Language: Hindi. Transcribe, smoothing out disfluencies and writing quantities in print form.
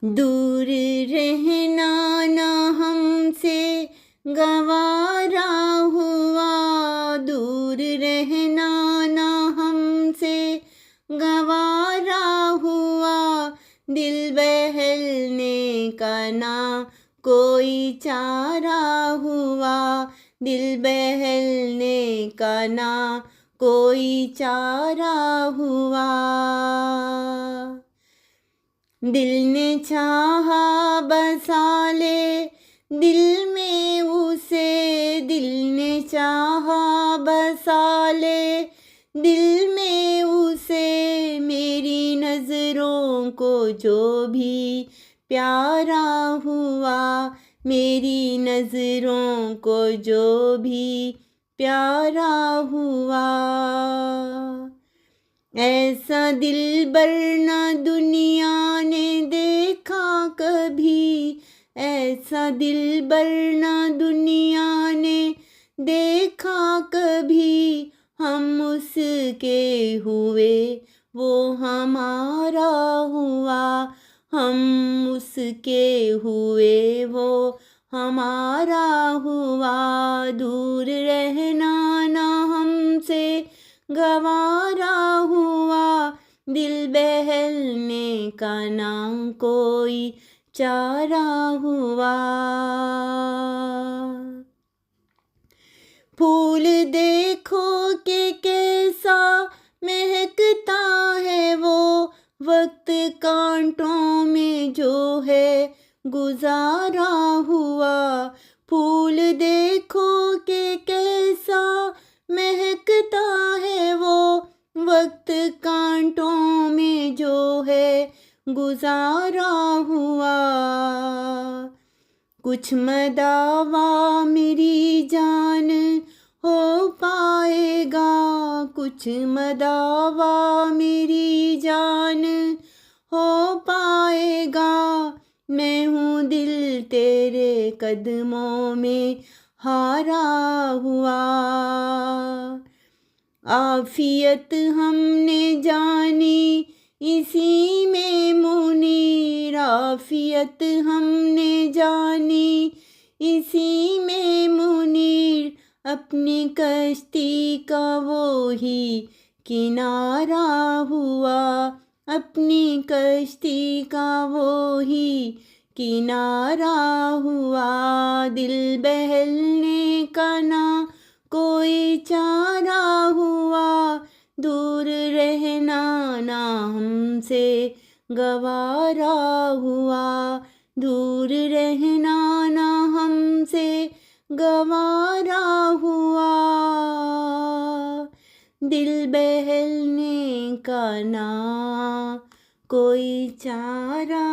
दूर रहना ना हमसे गवारा हुआ, दूर रहना ना हमसे गवारा हुआ, दिल बहलने का ना कोई चारा हुआ, दिल बहलने का ना कोई चारा हुआ। दिल ने चाहा बसा ले दिल में उसे, दिल ने चाहा बसा ले दिल में उसे, मेरी नज़रों को जो भी प्यारा हुआ, मेरी नज़रों को जो भी प्यारा हुआ। ऐसा दिलबर न दुनिया ने देखा कभी, ऐसा दिलबर न दुनिया ने देखा कभी, हम उसके हुए वो हमारा हुआ, हम उसके हुए वो हमारा हुआ। दूर रहना ना हमसे गवारा हुआ, दिल बहलने का ना कोई चारा हुआ। फूल देखो कि कैसा महकता है वो, वक्त कांटों में जो है गुजारा हुआ। फूल देखो कि कैसा महकता है वो, वक्त कांटों में जो है गुजारा हुआ। कुछ मदावा मेरी जान हो पाएगा, कुछ मदावा मेरी जान हो पाएगा, मैं हूँ दिल तेरे कदमों में हारा हुआ। आफियत हमने जानी इसी में मुनीर, आफियत हमने जानी इसी में मुनीर, अपनी कश्ती का वो ही किनारा हुआ, अपनी कश्ती का वो ही किनारा हुआ। दिल बहलने का ना कोई चारा हुआ, दूर रहना ना हमसे गवारा हुआ, दूर रहना ना हमसे गवारा हुआ, दिल बहलने का ना कोई चारा